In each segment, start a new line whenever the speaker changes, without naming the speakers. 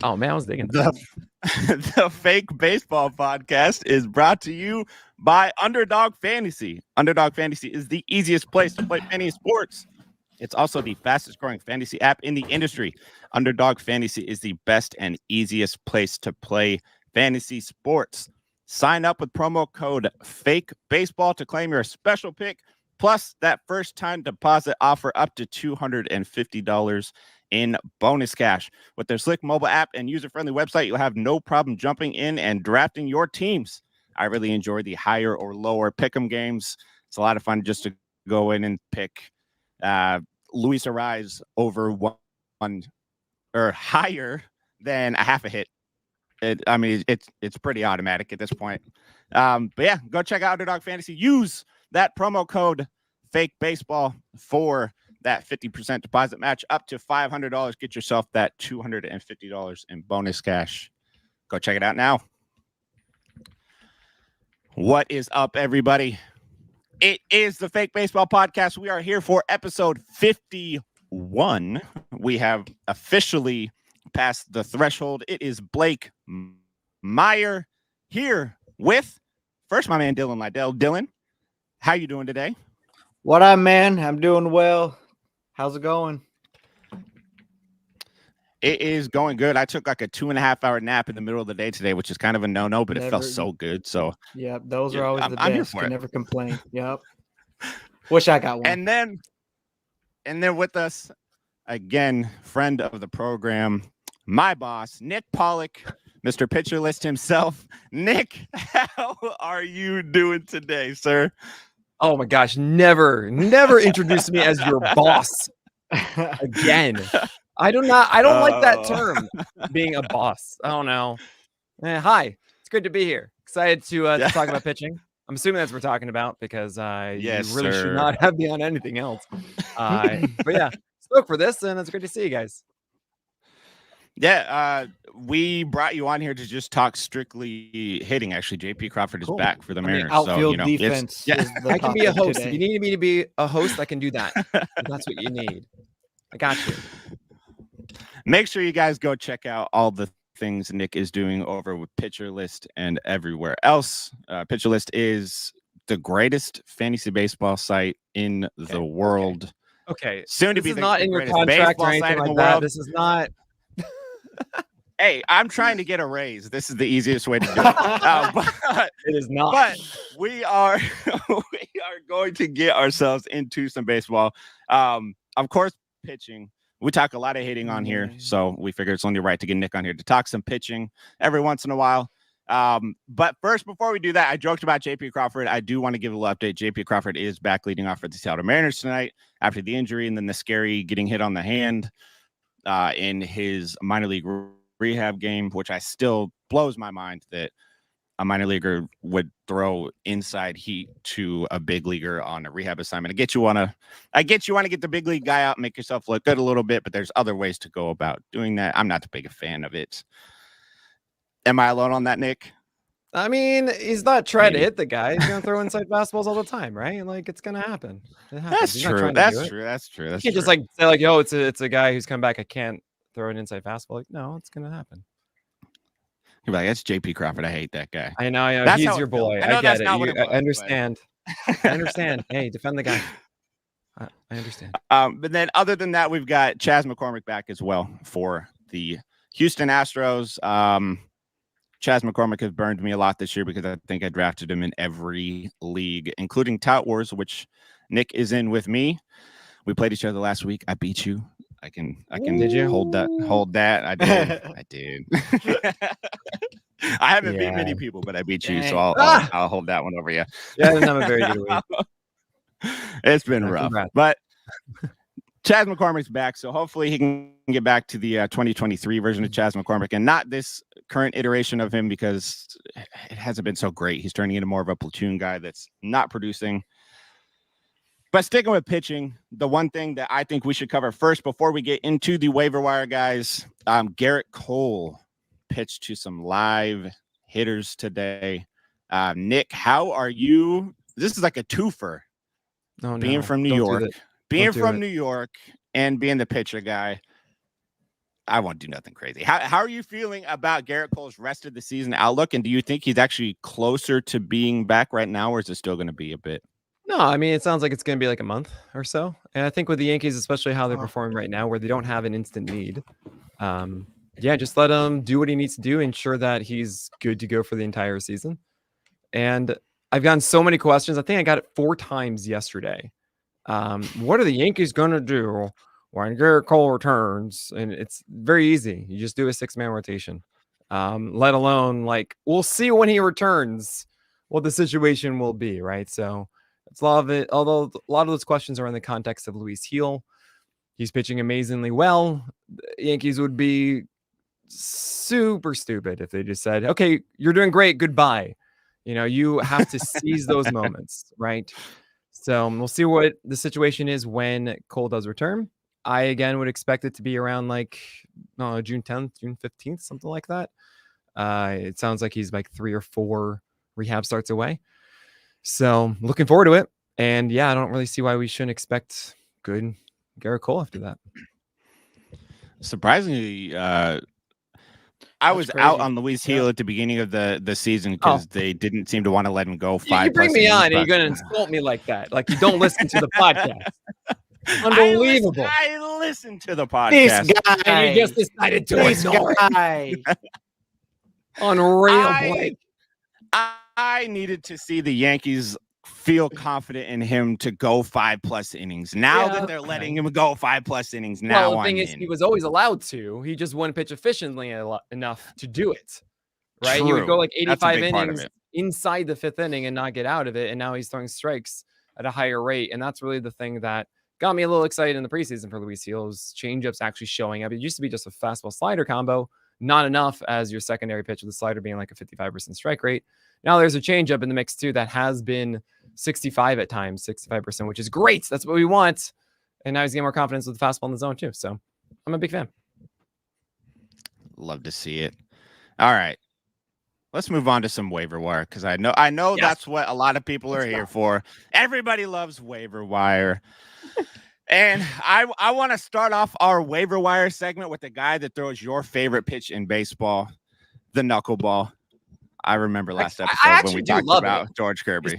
Oh man, I was digging
that. The Fake Baseball Podcast is brought to you by Underdog Fantasy. Underdog Fantasy is the easiest place to play fantasy sports. It's also the fastest growing fantasy app in the industry. Underdog Fantasy is the best and easiest place to play fantasy sports. Sign up with promo code FAKEBASEBALL to claim your special pick, plus that first time deposit offer up to $250 in bonus cash. With their slick mobile app and user-friendly website, you'll have no problem jumping in and drafting your teams. I really enjoy the higher or lower pick'em games. It's a lot of fun just to go in and pick Luis Ariz over one or higher than a half a hit. It's pretty automatic at this point. But yeah, go check out Underdog Fantasy. Use that promo code FAKEBASEBALL for that 50% deposit match up to $500. Get yourself that $250 in bonus cash. Go check it out now. What is up, everybody? It is the Fake Baseball Podcast. We are here for episode 51. We have officially passed the threshold. It is Blake Meyer here with first my man Dylan Liddell. Dylan, how you doing today?
What up, man? I'm doing well. How's it going?
It is going good. I took like a 2.5-hour nap in the middle of the day today, which is kind of a no-no, but it felt so good. So
yeah, those are always the best.
I'm here for
Can
it.
never complain. Yep. Wish I got one.
And then with us again, friend of the program, my boss, Nick Pollack, Mr. Pitcher List himself. Nick, how are you doing today, sir?
Oh my gosh, never introduce me as your boss again. I don't like that term, being a boss. I don't know. Hi, it's good to be here. Excited to talk about pitching. I'm assuming that's what we're talking about because
yes,
you really
sir.
should not have me on anything else. But yeah, stoked for this, and it's great to see you guys.
Yeah, we brought you on here to just talk strictly hitting. Actually, JP Crawford is back for the Mariners.
Outfield defense.
I can be a host. Today. If you need me to be a host, I can do that. That's what you need. I got you.
Make sure you guys go check out all the things Nick is doing over with Pitcher List and everywhere else. Pitcher List is the greatest fantasy baseball site in the world.
Okay.
Soon to be
not in your contract or anything like that. This is not.
Hey, I'm trying to get a raise. This is the easiest way to do it. But
it is not.
But we are going to get ourselves into some baseball. Of course, pitching. We talk a lot of hitting on here, so we figured it's only right to get Nick on here to talk some pitching every once in a while. But first, before we do that, I joked about JP Crawford. I do want to give a little update. JP Crawford is back leading off for the Seattle Mariners tonight after the injury and then the scary getting hit on the hand in his minor league rehab game, which I still blows my mind that a minor leaguer would throw inside heat to a big leaguer on a rehab assignment. I get you want to get the big league guy out, make yourself look good a little bit, but there's other ways to go about doing that. I'm not a big fan of it. Am I alone on that, Nick?
I mean, he's not trying to hit the guy. He's going to throw inside fastballs all the time, right? Like, it's going to happen.
That's true. That's true.
You can't just like say like, yo, it's a guy who's come back. I can't throw an inside fastball. Like, no, it's going to happen.
You're like, that's JP Crawford. I hate that guy.
I know. He's your boy. I get it. I understand. I understand. Hey, defend the guy. I understand.
But then other than that, we've got Chas McCormick back as well for the Houston Astros. Chas McCormick has burned me a lot this year because I think I drafted him in every league, including Tout Wars, which Nick is in with me. We played each other last week. I beat you. I can.
Did you
hold that? I did. I haven't beat many people, but I beat you, so I'll hold that one over you.
Yeah, I didn't have a very good week.
It's been rough, but Chas McCormick's back, so hopefully he can get back to the 2023 version of Chas McCormick and not this current iteration of him because it hasn't been so great. He's turning into more of a platoon guy that's not producing. But sticking with pitching, the one thing that I think we should cover first before we get into the waiver wire guys, Gerrit Cole pitched to some live hitters today. Nick, how are you? This is like a twofer. Being from New York, and being the pitcher guy. I won't do nothing crazy. How are you feeling about Gerrit Cole's rest of the season outlook? And do you think he's actually closer to being back right now, or is it still going to be a bit?
No, I mean, it sounds like it's going to be like a month or so. And I think with the Yankees, especially how they're performing right now, where they don't have an instant need, yeah, just let him do what he needs to do, ensure that he's good to go for the entire season. And I've gotten so many questions. I think I got it 4 times yesterday. What are the Yankees going to do when Gerrit Cole returns? And it's very easy. You just do a 6-man rotation. Let alone, like, we'll see when he returns what the situation will be, right? So it's a lot of it, although a lot of those questions are in the context of Luis Heel. He's pitching amazingly well. The Yankees would be super stupid if they just said, okay, you're doing great, goodbye. You have to seize those moments, right? So we'll see what the situation is when Cole does return. I, again, would expect it to be around like June 10th, June 15th, something like that. It sounds like he's like 3 or 4 rehab starts away. So looking forward to it. And yeah, I don't really see why we shouldn't expect good Gerrit Cole after that.
Surprisingly, I was out on Luis Heel at the beginning of the season because they didn't seem to want to let him go 5.
You bring me on and you're going to insult me like that. Like you don't listen to the podcast. Unbelievable.
I listen to the podcast.
This guy.
And you just decided to ignore it. Unreal, Blake.
I needed to see the Yankees feel confident in him to go 5+ innings. Now that they're letting him go 5+ innings, now
the thing is, he was always allowed to. He just wouldn't pitch efficiently enough to do it. Right?
True.
He would go like 85 innings inside the 5th inning and not get out of it. And now he's throwing strikes at a higher rate. And that's really the thing that got me a little excited in the preseason for Luis Heel's changeups actually showing up. It used to be just a fastball slider combo, not enough as your secondary pitch with the slider being like a 55% strike rate. Now there's a changeup in the mix too that has been 65 at times, 65%, which is great. That's what we want. And now he's getting more confidence with the fastball in the zone too. So I'm a big fan.
Love to see it. All right. Let's move on to some waiver wire because I know that's what a lot of people are here for. Everybody loves waiver wire. And I want to start off our waiver wire segment with the guy that throws your favorite pitch in baseball, the knuckleball. I remember last episode when we talked about George Kirby.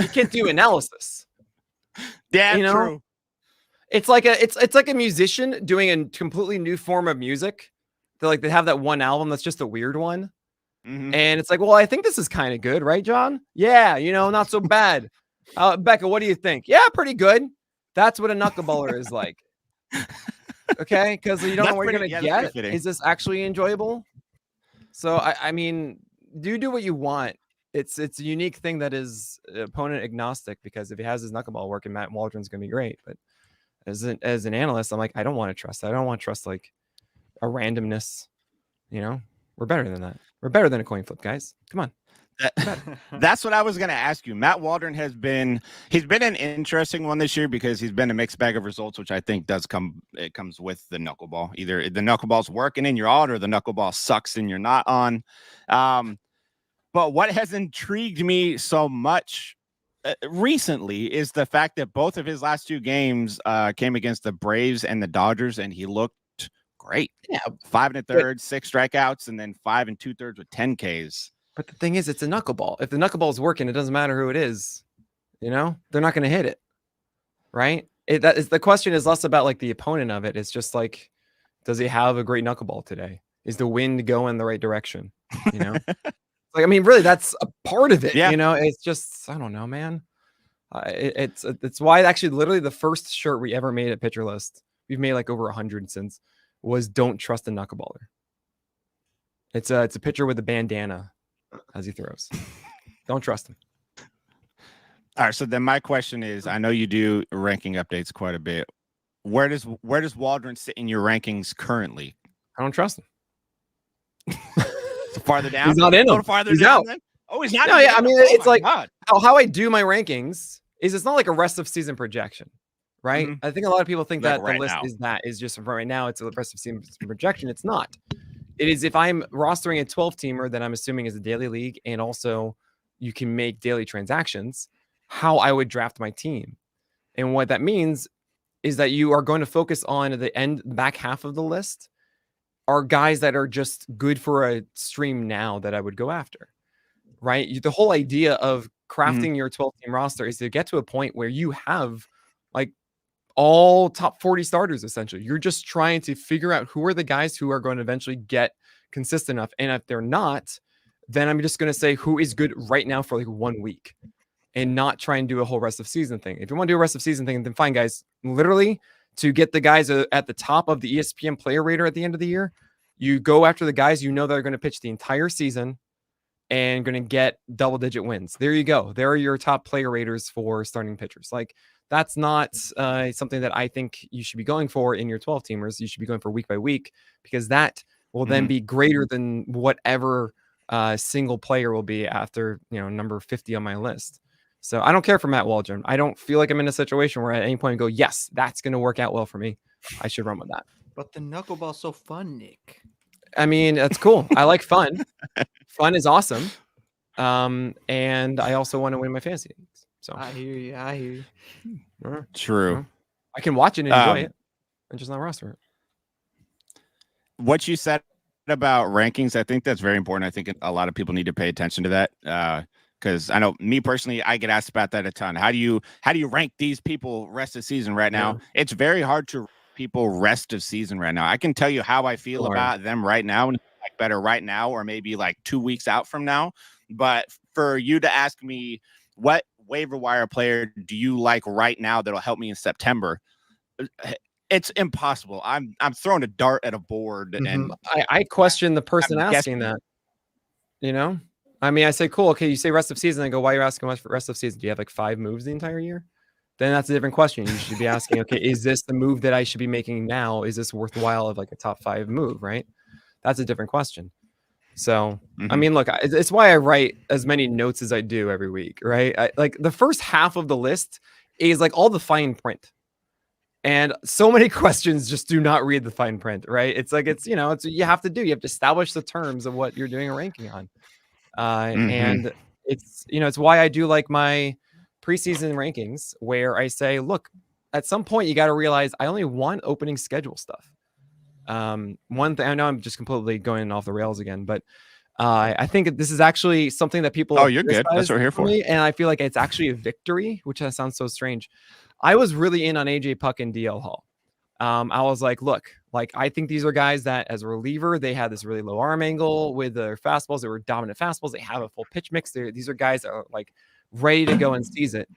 You can't do analysis.
Yeah, true.
It's like a musician doing a completely new form of music. They have that one album that's just a weird one.
Mm-hmm.
And it's like, well, I think this is kind of good, right, John? Yeah, not so bad. Becca, what do you think? Yeah, pretty good. That's what a knuckleballer is like. Okay, because you don't know what you're gonna get. Is this actually enjoyable? So I mean, do what you want. It's a unique thing that is opponent agnostic, because if he has his knuckleball working, Matt Waldron's gonna be great. But as an analyst, I'm like, I don't want to trust that. I don't want to trust like a randomness. We're better than that. We're better than a coin flip, guys. Come on.
That's what I was going to ask you. Matt Waldron he's been an interesting one this year because he's been a mixed bag of results, which I think comes with the knuckleball. Either the knuckleball's working and you're on, or the knuckleball sucks and you're not on. But what has intrigued me so much recently is the fact that both of his last 2 games came against the Braves and the Dodgers, and he looked great. Yeah, 5 1/3, 6 strikeouts, and then 5 2/3 with 10 Ks.
But the thing is, it's a knuckleball. If the knuckleball is working, it doesn't matter who it is. They're not going to hit it, right? The question is less about like the opponent of it. It's just like, does he have a great knuckleball today? Is the wind going the right direction? Like, I mean, really, that's a part of it.
Yeah.
It's just, I don't know, man. It's why actually literally the first shirt we ever made at Pitcher List, we've made like over 100 since, was "Don't trust a knuckleballer." It's a pitcher with a bandana as he throws. Don't trust him.
All right. So then my question is, I know you do ranking updates quite a bit. Where does Waldron sit in your rankings currently?
I don't trust him.
So farther down?
He's not in them.
Farther
He's
down
out.
then? Oh, he's not.
No, yeah. I mean, it's like
God.
how I do my rankings is it's not like a rest of season projection, right?
Mm-hmm.
I think a lot of people think
Like
that
right
the list
now.
is just from right now. It's a rest of season projection. It's not. It is if I'm rostering a 12-teamer that I'm assuming is a daily league, and also you can make daily transactions, how I would draft my team. And what that means is that you are going to focus on the back half of the list are guys that are just good for a stream now that I would go after, right? The whole idea of crafting your 12-team roster is to get to a point where you have like all top 40 starters, essentially. You're just trying to figure out who are the guys who are going to eventually get consistent enough. And if they're not, then I'm just going to say who is good right now for like 1 week and not try and do a whole rest of season thing. If you want to do a rest of season thing, then fine, guys. Literally, to get the guys at the top of the ESPN player rater at the end of the year, you go after the guys you know that are going to pitch the entire season and going to get double-digit wins. There you go. There are your top player raters for starting pitchers. Like, that's not something that I think you should be going for in your 12-teamers. You should be going for week by week, because that will then be greater than whatever single player will be after, number 50 on my list. So I don't care for Matt Waldron. I don't feel like I'm in a situation where at any point I go, yes, that's going to work out well for me. I should run with that.
But the knuckleball's so fun, Nick.
I mean, that's cool. I like fun. Fun is awesome. And I also want to win my fantasy leagues. So
I hear you.
True.
I can watch it and enjoy it. And just not roster it.
What you said about rankings, I think that's very important. I think a lot of people need to pay attention to that. Because I know me personally, I get asked about that a ton. How do you rank these people rest of season right now? Yeah. It's very hard to rank people rest of season right now. I can tell you how I feel about them right now, and like better right now, or maybe like 2 weeks out from now. But for you to ask me what waiver wire player do you like right now that'll help me in September, it's impossible. I'm throwing a dart at a board, and
I question the person asking that. I mean, I say, cool. Okay, you say rest of season. I go, why are you asking much for rest of season? Do you have like 5 moves the entire year? Then that's a different question. You should be asking, okay, is this the move that I should be making now? Is this worthwhile of like a top 5 move, right? That's a different question. So, I mean, look, it's why I write as many notes as I do every week, right? Like the first half of the list is like all the fine print. And so many questions just do not read the fine print, right? It's like, it's you have to establish the terms of what you're doing a ranking on. And it's why I do like my preseason rankings, where I say, look, at some point you got to realize I only want opening schedule stuff. One thing, I know I'm just completely going off the rails again, but I think this is actually something that people
you're good. That's what we're here for.
And I feel like it's actually a victory, which sounds so strange. I was really in on AJ Puck and DL Hall. I was like, look, like, I think these are guys that as a reliever, they had this really low arm angle with their fastballs. They were dominant fastballs. They have a full pitch mix. These are guys that are like ready to go and seize it.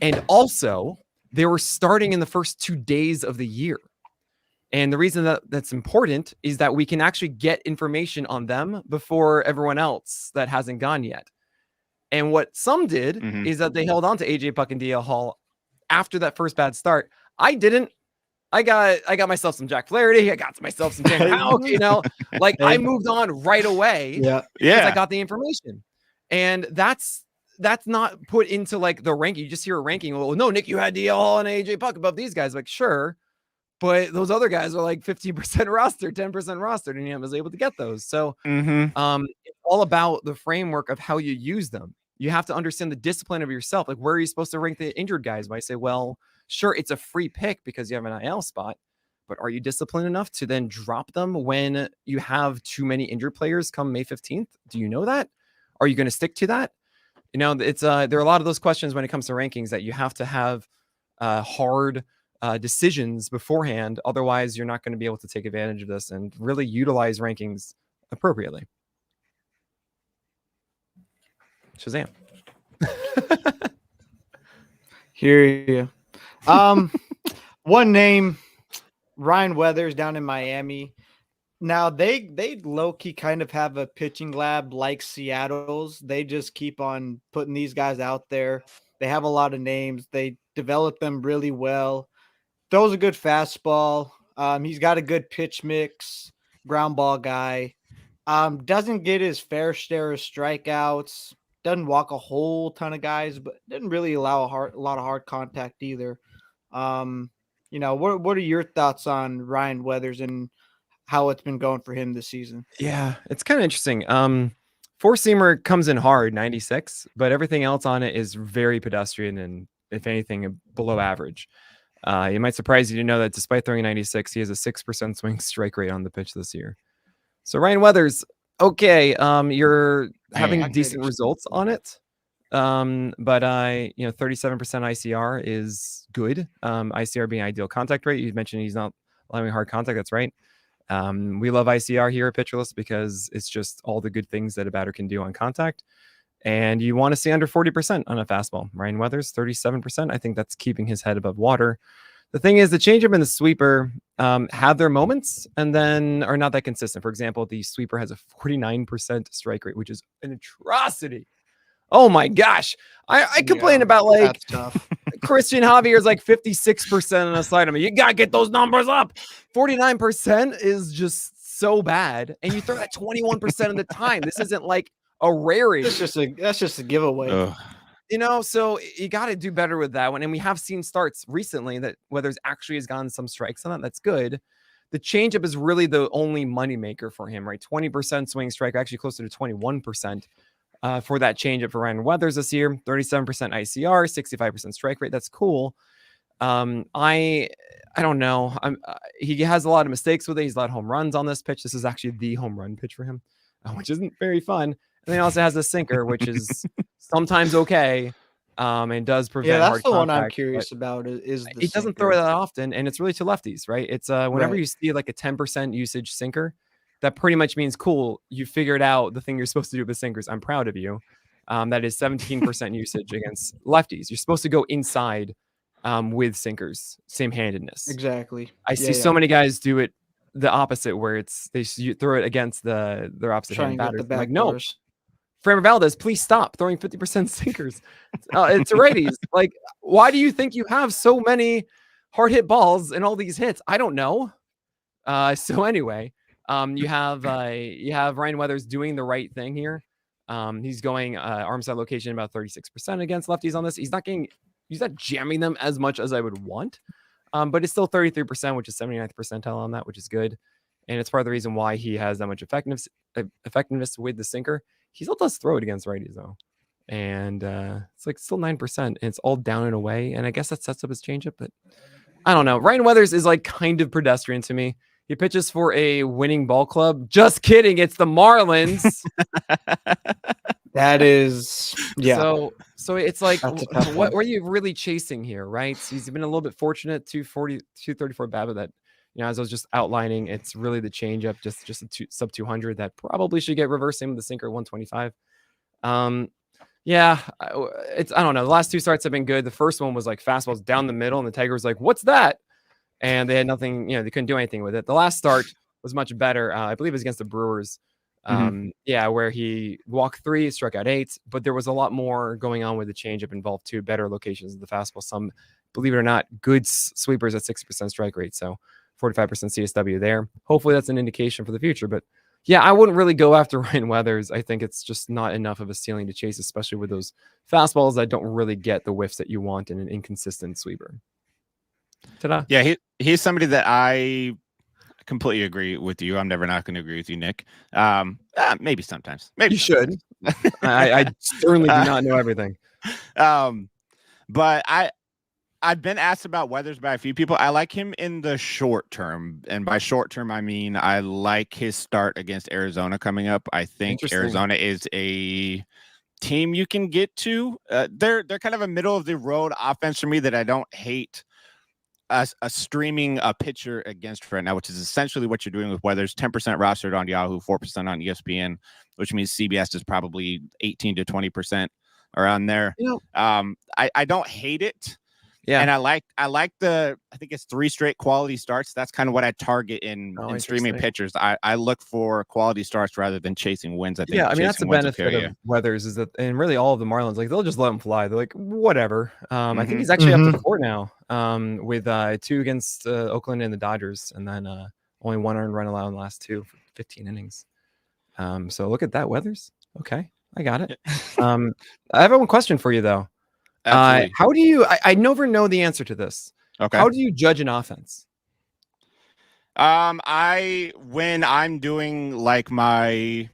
And also they were starting in the first 2 days of the year. And the reason that that's important is that we can actually get information on them before everyone else that hasn't gone yet. And what some did is that they held on to AJ Puck and DL Hall after that first bad start. I didn't. I got myself some Jack Flaherty. I got myself some Tanner Houck, like I moved on right away.
Yeah.
Because I got the information. And that's not put into like the ranking. You just hear a ranking. Well, no, Nick, you had DL Hall and AJ Puck above these guys. Like, sure. But those other guys are like 15% roster, 10% rostered, and I was able to get those. So it's all about the framework of how you use them. You have to understand the discipline of yourself. Like, where are you supposed to rank the injured guys? Might say, well, sure, it's a free pick because you have an IL spot, but are you disciplined enough to then drop them when you have too many injured players come May 15th? Do you know that? Are you going to stick to that? It's there are a lot of those questions when it comes to rankings that you have to have hard decisions beforehand. Otherwise, you're not going to be able to take advantage of this and really utilize rankings appropriately. Shazam.
Hear you. One name, Ryan Weathers down in Miami. Now they low-key kind of have a pitching lab like Seattle's. They just keep on putting these guys out there. They have a lot of names. They develop them really well. Throws a good fastball. He's got a good pitch mix, ground ball guy. Doesn't get his fair share of strikeouts. Doesn't walk a whole ton of guys, but didn't really allow a lot of hard contact either. What are your thoughts on Ryan Weathers and how it's been going for him this season?
Yeah, it's kind of interesting. Four-seamer comes in hard, 96, but everything else on it is very pedestrian and, if anything, below average. It might surprise you to know that despite throwing 96, he has a 6% swing strike rate on the pitch this year. So Ryan Weathers, okay, you're having decent results on it. But 37% ICR is good. ICR being ideal contact rate. You mentioned he's not allowing hard contact. That's right. We love ICR here at Pitcherless because it's just all the good things that a batter can do on contact. And you want to see under 40% on a fastball. Ryan Weathers, 37%. I think that's keeping his head above water. The thing is, the changeup and the sweeper have their moments and then are not that consistent. For example, the sweeper has a 49% strike rate, which is an atrocity. Oh my gosh. I complain about like Christian Javier's like 56% on a side. I mean, you gotta get those numbers up. 49% is just so bad. And you throw that 21% of the time. This isn't like a rarity.
That's just a giveaway.
Ugh.
So you got to do better with that one. And we have seen starts recently that Weathers actually has gotten some strikes on that. That's good. The changeup is really the only moneymaker for him, right? 20% swing strike, actually closer to 21% for that changeup for Ryan Weathers this year. 37% ICR, 65% strike rate. That's cool. I don't know. He has a lot of mistakes with it. He's let home runs on this pitch. This is actually the home run pitch for him, which isn't very fun. And then he also has a sinker, which is sometimes okay, and does prevent hard
that's the one I'm
contact,
curious about. Is the
he doesn't throw it that often, and it's really to lefties, right? It's whenever
Right.
you see like a 10% usage sinker, that pretty much means cool. You figured out the thing you're supposed to do with sinkers. I'm proud of you. That is 17% usage against lefties. You're supposed to go inside with sinkers, same-handedness.
Exactly.
I see so many guys do it the opposite, where you throw it against their opposite hand batters. I'm like, no, Framber Valdez, please stop throwing 50% sinkers. It's righties. Like, why do you think you have so many hard hit balls and all these hits? I don't know. So anyway, you have Ryan Weathers doing the right thing here. He's going arm side location about 36% against lefties on this. He's not jamming them as much as I would want. But it's still 33%, which is 79th percentile on that, which is good. And it's part of the reason why he has that much effectiveness with the sinker. He still does throw it against righties, though. And it's like still 9%. And it's all down and away. And I guess that sets up his changeup. But I don't know. Ryan Weathers is like kind of pedestrian to me. He pitches for a winning ball club. Just kidding. It's the Marlins.
That is, yeah.
So it's like, what are you really chasing here, right? He's been a little bit fortunate, 234 BABIP that, as I was just outlining, it's really the changeup, just a sub 200 that probably should get reversed. Same with the sinker, 125. Yeah, I don't know. The last two starts have been good. The first one was like fastballs down the middle, and the Tiger was like, "What's that?" And they had nothing. They couldn't do anything with it. The last start was much better. I believe it was against the Brewers. Where he walked 3, struck out 8, but there was a lot more going on with the changeup involved too. Better locations of the fastball. Some, believe it or not, good sweepers at 60% strike rate. So 45% CSW there. Hopefully that's an indication for the future. But yeah, I wouldn't really go after Ryan Weathers. I think it's just not enough of a ceiling to chase, especially with those fastballs that don't really get the whiffs that you want in an inconsistent sweeper. Ta-da.
Yeah, he's somebody that I completely agree with you. I'm never not going to agree with you, Nick. Maybe sometimes. Maybe
you should. I certainly do not know everything.
But I've been asked about Weathers by a few people. I like him in the short term, and by short term I mean I like his start against Arizona coming up. I think Arizona is a team you can get to. They're kind of a middle of the road offense for me that I don't hate. A streaming a pitcher against right now, which is essentially what you're doing with Weathers. 10% rostered on Yahoo, 4% on ESPN, which means CBS is probably 18 to 20% around there. I don't hate it. Yeah, and I like I think it's 3 straight quality starts. That's kind of what I target in streaming pitchers. I look for quality starts rather than chasing wins. I think.
Yeah, I mean that's the benefit of Weathers is that, and really all of the Marlins, like they'll just let him fly. They're like whatever. I think he's actually up to 4 now. With 2 against Oakland and the Dodgers, and then only 1 earned run allowed in the last 2 for 15 innings. So look at that, Weathers. Okay, I got it. I have one question for you though. How do you? I never know the answer to this. Okay. How do you judge an offense?
When I'm doing like my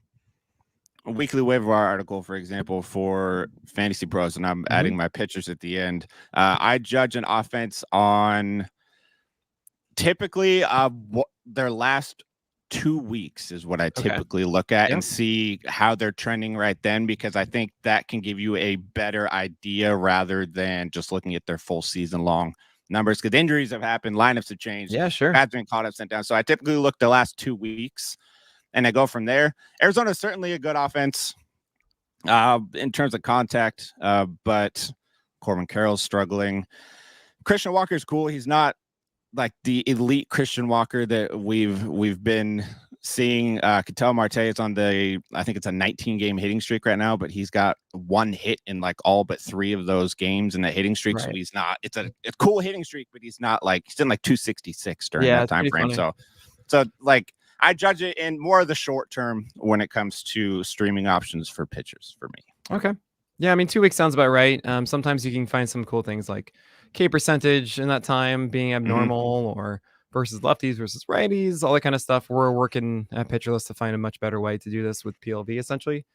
weekly waiver wire article, for example, for Fantasy Pros, and I'm adding my pitchers at the end. I judge an offense on typically their last 2 weeks is what I typically look at and see how they're trending right then, because I think that can give you a better idea rather than just looking at their full season long numbers, because injuries have happened, lineups have changed.
Yeah, sure.
Bats been caught up, sent down. So I typically look the last 2 weeks and I go from there. Arizona is certainly a good offense in terms of contact, but Corbin Carroll's struggling. Christian Walker's cool. He's not like the elite Christian Walker that we've been seeing. Ketel Marte is on I think it's a 19-game hitting streak right now, but he's got 1 hit in like all but 3 of those games in the hitting streak. Right. So he's not. It's a cool hitting streak, but he's in like 266 during that time frame. Funny. So like I judge it in more of the short term when it comes to streaming options for pitchers for me.
Okay. Yeah, I mean 2 weeks sounds about right. Sometimes you can find some cool things like K percentage in that time being abnormal, or versus lefties versus righties, all that kind of stuff. We're working at Pitcherless to find a much better way to do this with PLV, essentially,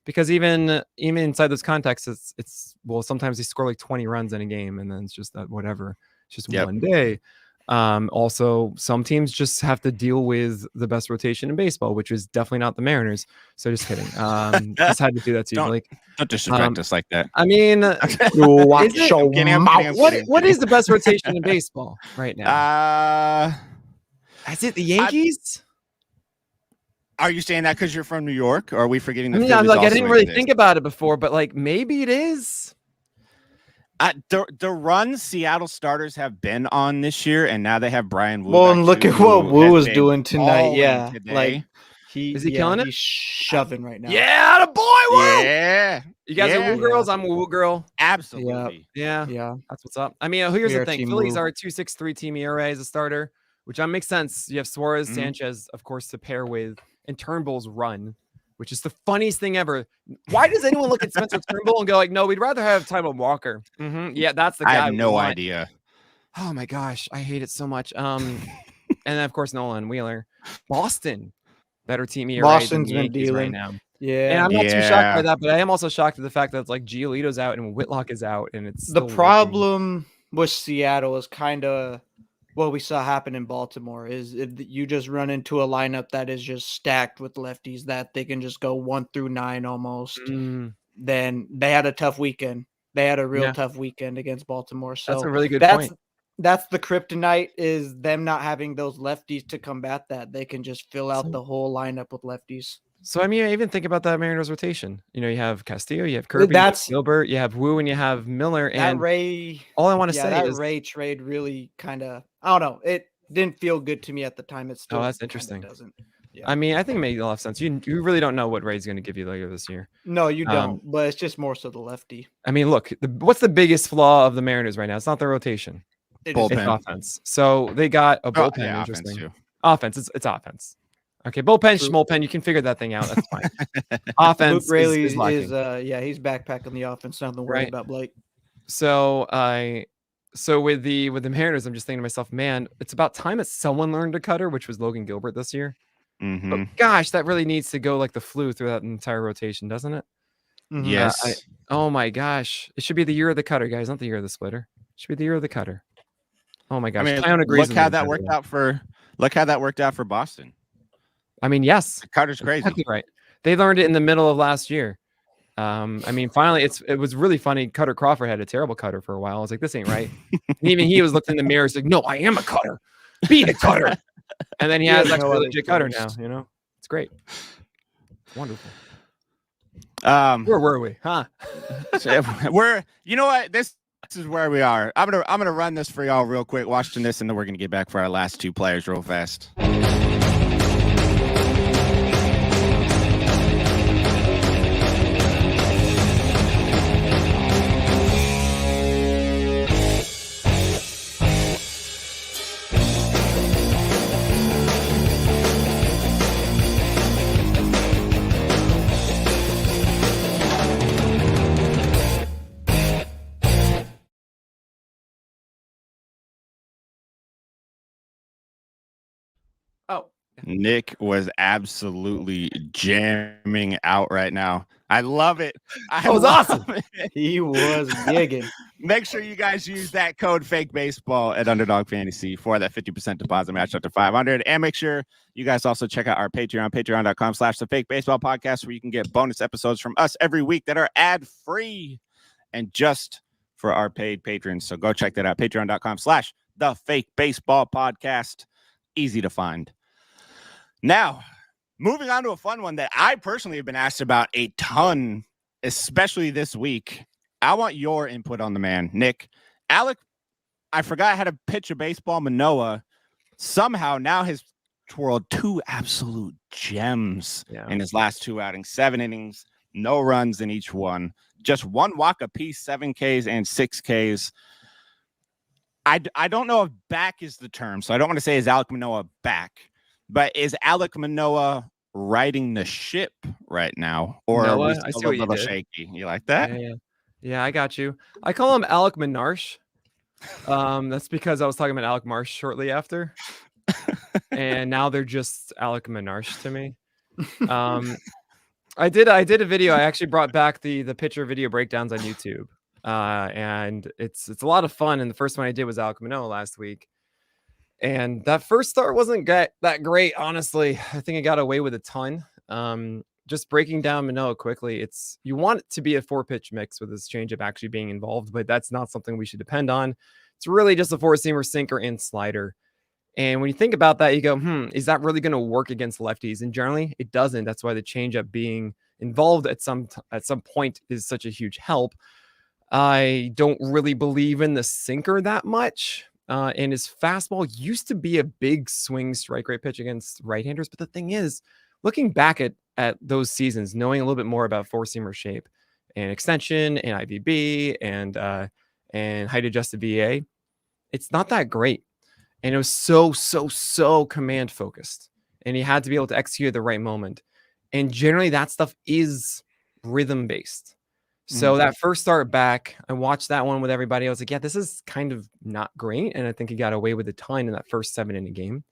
because even inside those contexts, it's well, sometimes they score like 20 runs in a game, and then it's just that whatever, it's just one day. Also, some teams just have to deal with the best rotation in baseball, which is definitely not the Mariners. So just kidding. Just had to do that to you, Blake.
Don't disrespect us like that.
I mean, what is the best rotation in baseball right now? Is it the Yankees?
Are you saying that because you're from New York, or are we forgetting that?
I didn't really think about it before, but like maybe it is.
The run Seattle starters have been on this year, and now they have Brian Wu.
Well, and look at what Wu was doing tonight. Yeah, like
is he killing it?
He's shoving right now.
Yeah, the boy Wu.
Yeah,
you guys are Wu girls. I'm a Wu girl.
Absolutely.
Yeah. That's what's up. I mean, here's the thing: Phillies are a 2.63 team ERA as a starter, which makes sense. You have Suarez, Sanchez, of course, to pair with, and Turnbull's run, which is the funniest thing ever. Why does anyone look at Spencer Turnbull and go like, no, we'd rather have Taijuan Walker? Yeah, that's the guy.
I have no idea.
Oh my gosh, I hate it so much. And then of course Nolan Wheeler, Boston, better team ERA.
Boston's been dealing
right now.
Yeah,
and I'm not too shocked by that, but I am also shocked at the fact that it's like Giolito's out and Whitlock is out, and it's
the problem with Seattle is kind of what we saw happen in Baltimore. Is if you just run into a lineup that is just stacked with lefties that they can just go 1 through 9 almost. Then they had a tough weekend. They had a real tough weekend against Baltimore. So
that's a really good point.
That's the kryptonite, is them not having those lefties to combat that. They can just fill out the whole lineup with lefties.
So, I mean, I even think about that Mariners rotation. You know, you have Castillo, you have Kirby, you have Gilbert, you have Wu, and you have Miller. And all I want to say is
Ray trade really kind of, I don't know, it didn't feel good to me at the time. It's still
that's interesting. Doesn't. Yeah. I mean, I think it made a lot of sense. You really don't know what Ray's going to give you later this year.
No, you don't. But it's just more so the lefty.
I mean, look, what's the biggest flaw of the Mariners right now? It's not the rotation. It's offense. So they got a bullpen.
Yeah,
interesting. Offense. It's offense. Okay, bullpen, schmolpen, you can figure that thing out. That's fine. Offense
Rayleigh
is lacking.
He's backpacking the offense. Nothing to worry about, Blake.
So with the Mariners, I'm just thinking to myself, man, it's about time that someone learned a cutter, which was Logan Gilbert this year. But gosh, that really needs to go like the flu through that entire rotation, doesn't it?
Yes.
Oh my gosh, it should be the year of the cutter, guys, not the year of the splitter. It should be the year of the cutter. Oh my gosh,
I mean, look how that worked out for Boston.
I mean, yes,
the cutter's crazy.
Exactly right. They learned it in the middle of last year. I mean, finally, it was really funny. Cutter Crawford had a terrible cutter for a while. I was like, this ain't right. And even he was looking in the mirror. He's like, no, I am a cutter. Be the cutter. And then he has like a legit cutter now. You know, it's great. It's wonderful. Where were we? Huh?
You know what? This is where we are. I'm gonna run this for y'all real quick, watching this, and then we're gonna get back for our last 2 players real fast.
Oh,
Nick was absolutely jamming out right now. I love it.
That was awesome.
He was gigging.
Make sure you guys use that code Fake Baseball at Underdog Fantasy for that 50% deposit match up to 500. And make sure you guys also check out our Patreon, patreon.com/the Fake Baseball Podcast, where you can get bonus episodes from us every week that are ad-free and just for our paid patrons. So go check that out. Patreon.com/the Fake Baseball Podcast. Easy to find. Now, moving on to a fun one that I personally have been asked about a ton, especially this week. I want your input on the man, Nick. Alek, I forgot how to pitch a baseball. Manoah somehow now has twirled 2 absolute gems in his last 2 outings. 7 innings, no runs in each one. Just 1 walk apiece, 7 Ks and 6 Ks. I don't know if back is the term, so I don't want to say is Alek Manoah back. But is Alek Manoah riding the ship right now? Or are we still a little shaky? You like that?
Yeah, I got you. I call him Alek Manoah. That's because I was talking about Alec Marsh shortly after. And now they're just Alek Manoah to me. I did a video. I actually brought back the pitcher video breakdowns on YouTube. And it's a lot of fun. And the first one I did was Alek Manoah last week. And that first start wasn't that great, honestly. I think I got away with a ton. Just breaking down Manoah quickly, you want it to be a 4-pitch mix with his changeup actually being involved, but that's not something we should depend on. It's really just a 4-seamer, sinker, and slider. And when you think about that, you go, is that really going to work against lefties? And generally, it doesn't. That's why the changeup being involved at some point is such a huge help. I don't really believe in the sinker that much. And his fastball used to be a big swing strike rate pitch against right-handers. But the thing is, looking back at those seasons, knowing a little bit more about 4-seamer shape and extension and IVB and height adjusted VA, it's not that great. And it was so command focused. And he had to be able to execute at the right moment. And generally that stuff is rhythm based. So that first start back, I watched that one with everybody. I was like, yeah, this is kind of not great. And I think he got away with a ton in that first 7-inning game.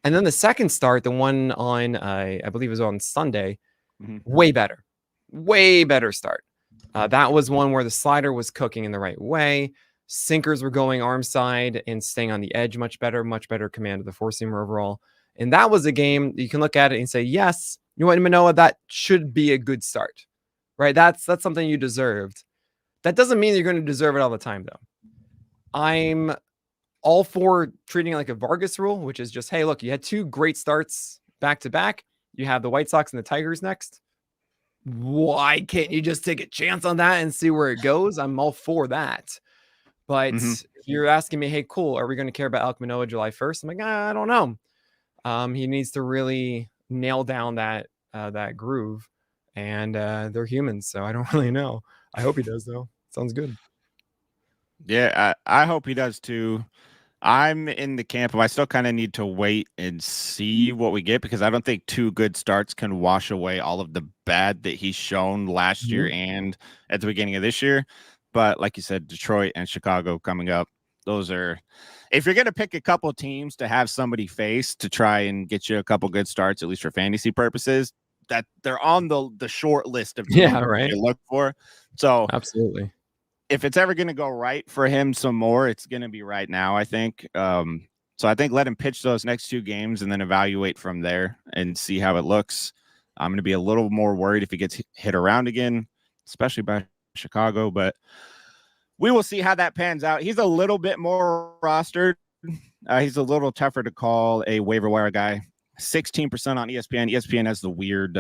And then the second start, the one on, I believe it was on Sunday, way better start. That was one where the slider was cooking in the right way. Sinkers were going arm side and staying on the edge much better command of the 4-seamer overall. And that was a game you can look at it and say, yes, you know what, Manoah, that should be a good start. Right, that's something you deserved. That doesn't mean you're going to deserve it all the time, though. I'm all for treating it like a Vargas rule, which is just, hey, look, you had 2 great starts back to back. You have the White Sox and the Tigers next. Why can't you just take a chance on that and see where it goes? I'm all for that. But if you're asking me, hey, cool, are we going to care about Alek Manoah July 1st? I'm like, I don't know. He needs to really nail down that groove. And they're humans, so I don't really know. I hope he does, though. Sounds good.
Yeah, I hope he does, too. I'm in the camp of I still kind of need to wait and see what we get, because I don't think 2 good starts can wash away all of the bad that he's shown last year and at the beginning of this year. But like you said, Detroit and Chicago coming up, those are – if you're going to pick a couple teams to have somebody face to try and get you a couple good starts, at least for fantasy purposes – that they're on the short list of teams you look for. So
absolutely,
if it's ever going to go right for him some more, it's going to be right now, I think. So I think let him pitch those next 2 games and then evaluate from there and see how it looks. I'm going to be a little more worried if he gets hit around again, especially by Chicago, but we will see how that pans out. He's a little bit more rostered. He's a little tougher to call a waiver wire guy. 16% on ESPN. ESPN has the weird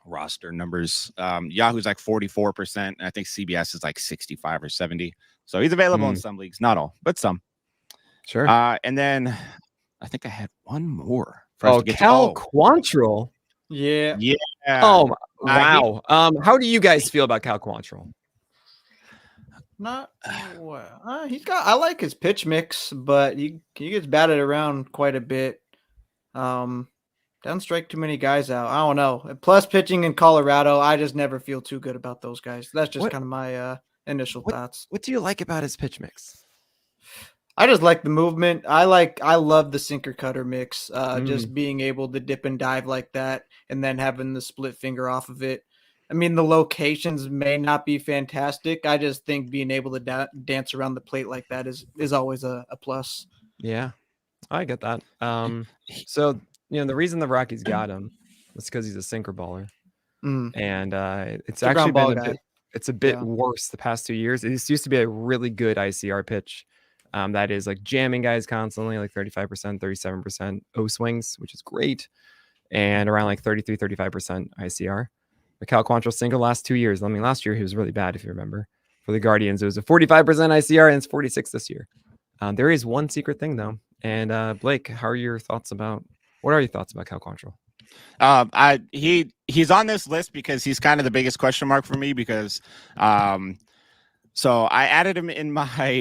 roster numbers. Yahoo's like 44%. And I think CBS is like 65 or 70. So he's available in some leagues, not all, but some.
Sure.
And then I think I had one more.
Cal Quantrill.
Yeah.
Oh, wow. How do you guys feel about Cal Quantrill?
Not well. I like his pitch mix, but he gets batted around quite a bit. Doesn't strike too many guys out. I don't know. Plus pitching in Colorado, I just never feel too good about those guys. That's just kind of my initial thoughts.
What do you like about his pitch mix?
I just like the movement. I love the sinker cutter mix. Just being able to dip and dive like that, and then having the split finger off of it. I mean, the locations may not be fantastic. I just think being able to dance around the plate like that is always a plus.
Yeah, I get that. So the reason the Rockies got him was because he's a sinker baller, and it's actually been a bit worse the past 2 years. It used to be a really good ICR pitch. That is like jamming guys constantly, like 35%, 37% O swings, which is great, and around like 33, 35% ICR. The Cal Quantrill single last 2 years. I mean, last year he was really bad, if you remember. For the Guardians, it was a 45% ICR, and it's 46 this year. There is one secret thing though, and Blake, what are your thoughts about Cal Quantrill?
He's on this list because he's kind of the biggest question mark for me because so I added him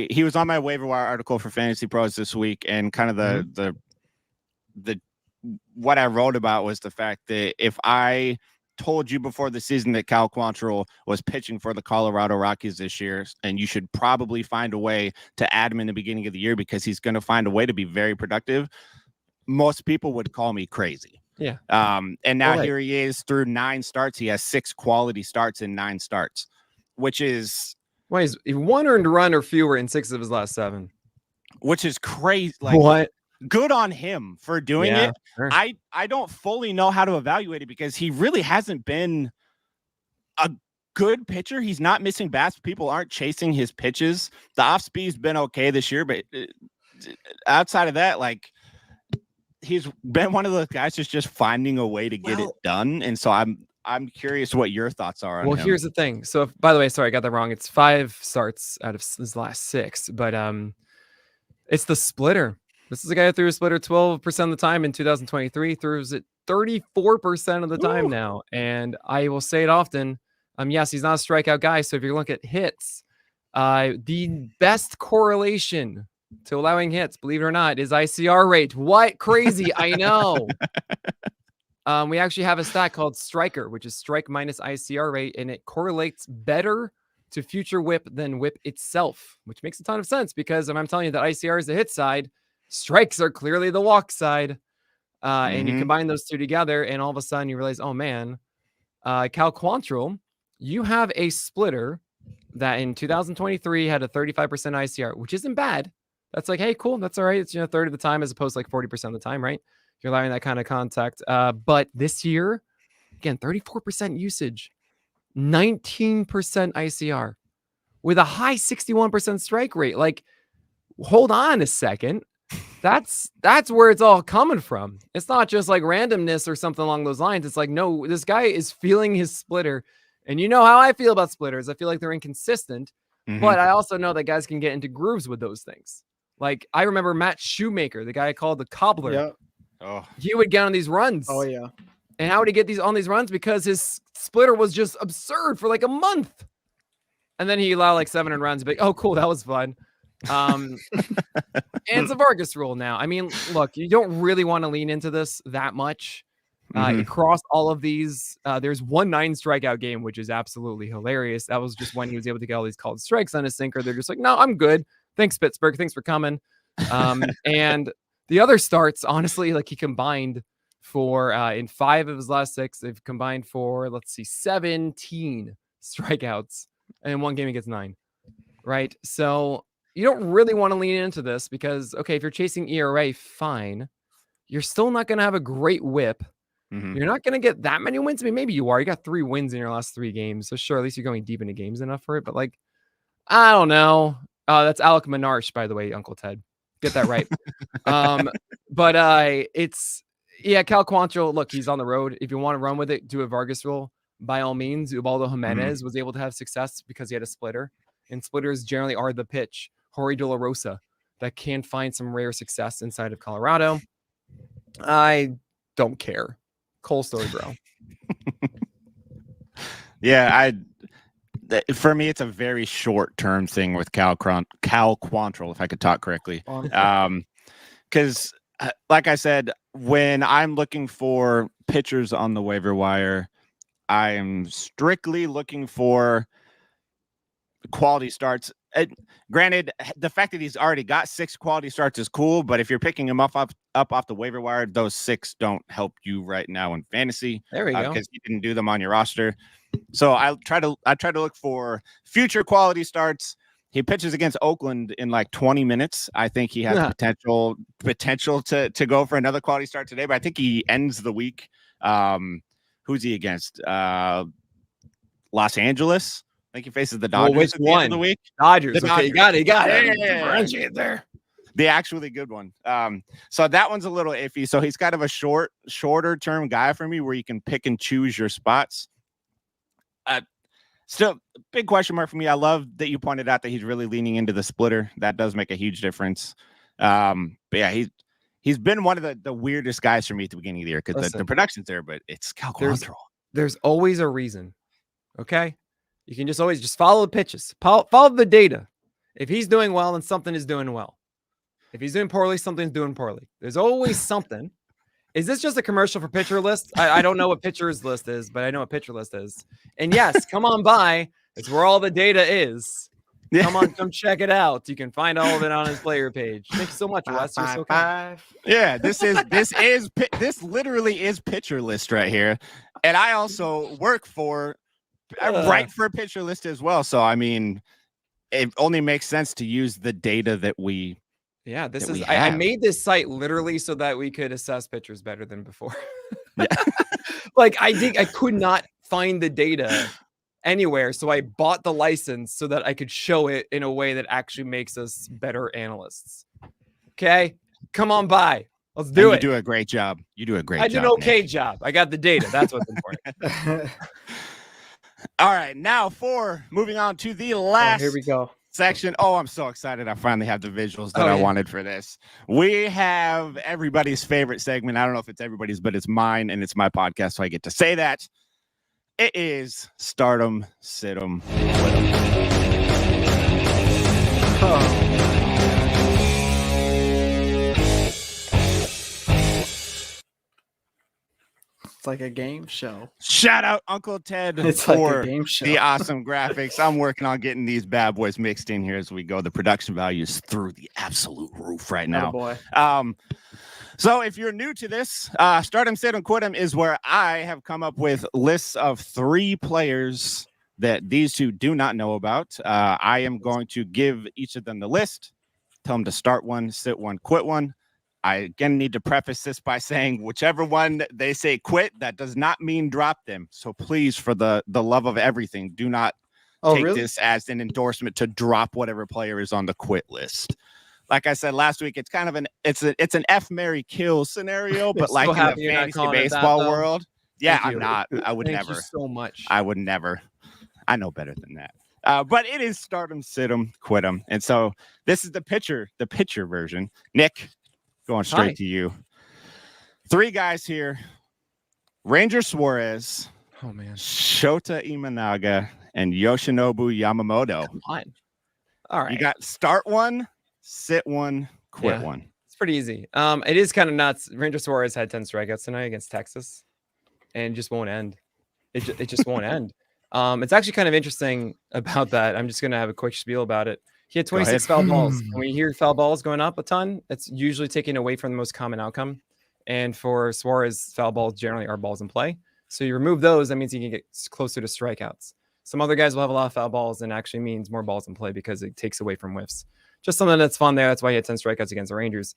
he was on my waiver wire article for Fantasy Pros this week, and kind of the what I wrote about was the fact that if I told you before the season that Cal Quantrill was pitching for the Colorado Rockies this year, and you should probably find a way to add him in the beginning of the year because he's going to find a way to be very productive, most people would call me crazy.
Yeah.
And now here he is through 9 starts. He has 6 quality starts in 9 starts, which is
he's 1 earned run or fewer in 6 of his last 7,
which is crazy. Like,
what?
Good on him for doing it. Sure. I don't fully know how to evaluate it because he really hasn't been a good pitcher. He's not missing bats. People aren't chasing his pitches. The off speed's been okay this year, but outside of that, like, he's been one of those guys just finding a way to get it done. And so I'm curious what your thoughts are on him.
Here's the thing. So by the way, sorry, I got that wrong. It's 5 starts out of his last 6, but it's the splitter. This is a guy who threw a splitter 12% of the time in 2023, throws it 34% of the time now. And I will say it often. Yes, he's not a strikeout guy. So if you look at hits, the best correlation to allowing hits, believe it or not, is ICR rate. What? Crazy. I know. We actually have a stat called Striker, which is strike minus ICR rate, and it correlates better to future whip than whip itself, which makes a ton of sense because if I'm telling you that ICR is the hit side, strikes are clearly the walk side. And you combine those two together, and all of a sudden you realize, oh man, Cal Quantrill, you have a splitter that in 2023 had a 35% ICR, which isn't bad. That's like, hey, cool. That's all right. It's, third of the time as opposed to like 40% of the time, right? You're allowing that kind of contact. But this year, again, 34% usage, 19% ICR with a high 61% strike rate. Like, hold on a second. That's where it's all coming from. It's not just like randomness or something along those lines. It's like, no, this guy is feeling his splitter. And you know how I feel about splitters. I feel like they're inconsistent, but I also know that guys can get into grooves with those things. Like, I remember Matt Shoemaker, the guy I called the cobbler.
Yeah.
Oh.
He would get on these runs.
Oh, yeah.
And how would he get on these runs? Because his splitter was just absurd for like a month. And then he allowed like 7 runs. But oh, cool. That was fun. And it's a Vargas rule now. I mean, look, you don't really want to lean into this that much. Across all of these, there's 1 9 strikeout game, which is absolutely hilarious. That was just when he was able to get all these called strikes on his sinker. They're just like, no, I'm good. Thanks, Pittsburgh. Thanks for coming. And the other starts, honestly, like he combined for in 5 of his last 6, they've combined for, 17 strikeouts. And in 1 game, he gets 9. Right. So you don't really want to lean into this because, okay, if you're chasing ERA, fine. You're still not going to have a great whip. You're not going to get that many wins. I mean, maybe you are. You got 3 wins in your last 3 games. So sure, at least you're going deep into games enough for it. But like, I don't know. That's Alek Manoah, by the way, Uncle Ted. Get that right. But it's, Cal Quantrill, look, he's on the road. If you want to run with it, do a Vargas rule. By all means, Ubaldo Jimenez was able to have success because he had a splitter. And splitters generally are the pitch. Jorge De La Rosa that can find some rare success inside of Colorado. I don't care. Cole story, bro.
Yeah, for me, it's a very short-term thing with Cal Quantrill, if I could talk correctly. Because, like I said, when I'm looking for pitchers on the waiver wire, I am strictly looking for quality starts. Granted, the fact that he's already got 6 quality starts is cool, but if you're picking him up off the waiver wire, those 6 don't help you right now in fantasy.
There we go.
Because you didn't do them on your roster. So I try to look for future quality starts. He pitches against Oakland in like 20 minutes. I think he has potential to go for another quality start today, but I think he ends the week. Who's he against? Los Angeles. I think he faces the Dodgers.
Which
at the end of
one?
the week.
Dodgers.
The
Okay,
Dodgers.
you got it.
Yeah.
Differentiate there.
The actually good one. So that one's a little iffy. So he's kind of a shorter term guy for me where you can pick and choose your spots. Still, big question mark for me. I love that you pointed out that he's really leaning into the splitter. That does make a huge difference. But yeah, he's been one of the weirdest guys for me at the beginning of the year because the production's there, but it's Quantrill.
There's always a reason. Okay, you can just follow the pitches, follow the data. If he's doing well, then something is doing well. If he's doing poorly, something's doing poorly. There's always something. Is this just a commercial for Pitcher List? I don't know what Pitcher's List is, but I know what Pitcher List is. And yes, come on by. It's where all the data is. Come check it out. You can find all of it on his player page. Thank you so much, Wes. You're so kind.
Yeah, this literally is Pitcher List right here. And I also work for write for a Pitcher List as well. So I mean, it only makes sense to use the data that we.
Yeah, I made this site literally so that we could assess pitchers better than before. Like I could not find the data anywhere, so I bought the license so that I could show it in a way that actually makes us better analysts. Okay, come on by. Let's do it.
You do a great job. You do a great job.
I did an okay job. I got the data. That's what's important.
All right, now for moving on to the last.
Here we go.
Section. Oh, I'm so excited. I finally have the visuals that I wanted for this. We have everybody's favorite segment. I don't know if it's everybody's, but it's mine and it's my podcast, so I get to say that. It is Stardom, Sid'em, Quit'em.
It's like a game show.
Shout out Uncle Ted for the awesome graphics. I'm working on getting these bad boys mixed in here as we go. The production value is through the absolute roof right now.
Oh boy.
So if you're new to this, Stardom, Sid'em, Quit'em is where I have come up with lists of 3 players that these two do not know about. I am going to give each of them the list, tell them to start one, sit one, quit one. I again need to preface this by saying whichever one they say quit, that does not mean drop them. So please, for the love of everything, do not take this as an endorsement to drop whatever player is on the quit list. Like I said last week, it's kind of an F, marry, kill scenario, but like in the fantasy baseball world. Yeah, I'm not. I would never.
Thank you so much.
I would never. I know better than that. But it is Stardom, Sid'em, Quit'em. And so this is the pitcher version. Nick, going straight to you. 3 guys here. Ranger Suarez.
Oh, man.
Shota Imanaga and Yoshinobu Yamamoto.
Come on. All right.
You got start one, sit one, quit one.
It's pretty easy. It is kind of nuts. Ranger Suarez had 10 strikeouts tonight against Texas, and it just won't end. It just won't end. It's actually kind of interesting about that. I'm just going to have a quick spiel about it. He had 26 foul balls. When we hear foul balls going up a ton, it's usually taken away from the most common outcome. And for Suarez, foul balls generally are balls in play. So you remove those, that means you can get closer to strikeouts. Some other guys will have a lot of foul balls and actually means more balls in play because it takes away from whiffs. Just something that's fun there. That's why he had 10 strikeouts against the Rangers.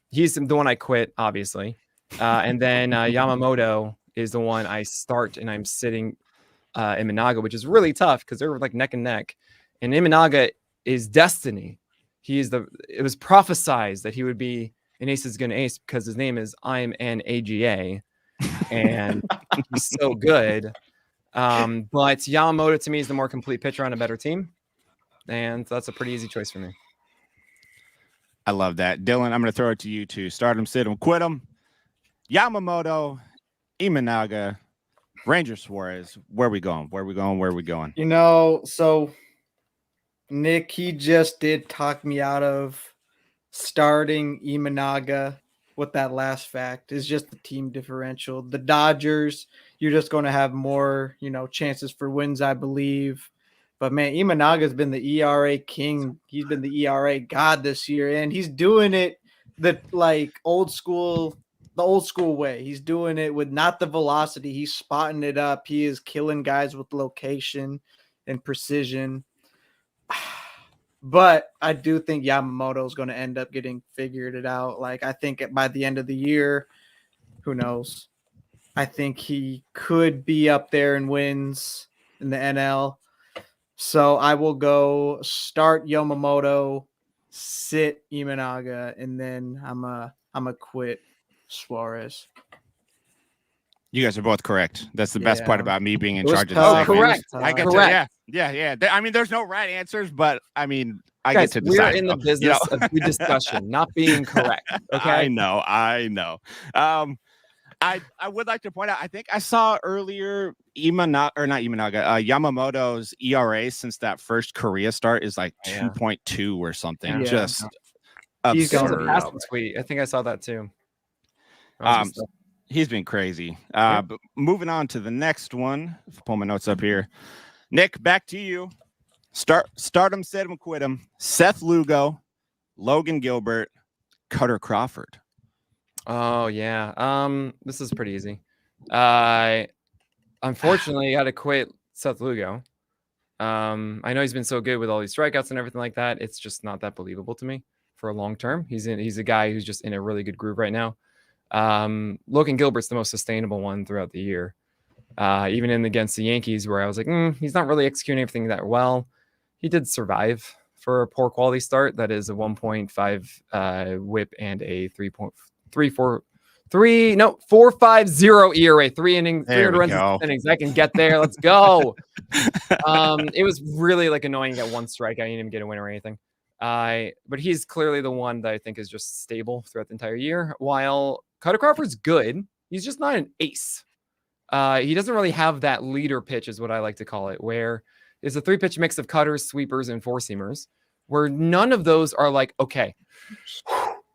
He's the one I quit, obviously. And then Yamamoto is the one I start, and I'm sitting Imanaga, which is really tough because they're like neck and neck. And Imanaga is destiny. It was prophesized that he would be an ace is gonna ace because his name is I'm an AGA, and he's so good. But Yamamoto to me is the more complete pitcher on a better team, and that's a pretty easy choice for me.
I love that. Dylan, I'm going to throw it to you to start him, sit him, quit him. Yamamoto, Imanaga, Ranger Suarez. Where are we going? Where are we going? Where are we going?
You know, so Nick, he just did talk me out of starting Imanaga with that last fact. Is just the team differential. The Dodgers, you're just going to have more, chances for wins, I believe. But man, Imanaga's been the ERA king. He's been the ERA god this year, and he's doing it the old school way. He's doing it with not the velocity. He's spotting it up. He is killing guys with location and precision. But I do think Yamamoto is going to end up getting figured it out. Like, I think by the end of the year, who knows? I think he could be up there in wins in the NL. So I will go start Yamamoto, sit Imanaga, and then I'm a quit Suarez.
You guys are both correct. That's the best part about me being in charge of
tough.
the
Correct.
I get
Correct.
yeah. I mean, there's no right answers, but I mean, I
Guys,
get to decide.
We're in the business of good discussion, not being correct. Okay.
I know. I would like to point out, I think I saw earlier Yamamoto's ERA since that first Korea start is like 2.2 or something.
Yeah.
Just
He's going
absurd.
to
Passing tweet. I think I saw that too.
He's been crazy. But moving on to the next one. If I pull my notes up here. Nick, back to you. Start him, sit him, quit him. Seth Lugo, Logan Gilbert, Cutter Crawford.
Oh yeah. This is pretty easy. Unfortunately, I got to quit Seth Lugo. I know he's been so good with all these strikeouts and everything like that. It's just not that believable to me for a long term. He's a guy who's just in a really good groove right now. Logan Gilbert's the most sustainable one throughout the year. Even against the Yankees, where I was like, he's not really executing everything that well. He did survive for a poor quality start. That is a 1.5 whip and a 4.50 ERA, 3 innings, 300 runs in innings. I can get there. Let's go. It was really annoying at one strike. I didn't even get a win or anything. But he's clearly the one that I think is just stable throughout the entire year. While Cutter Crawford's good, he's just not an ace. He doesn't really have that leader pitch, is what I like to call it, where it's a 3-pitch mix of cutters, sweepers, and 4-seamers, where none of those are like, okay,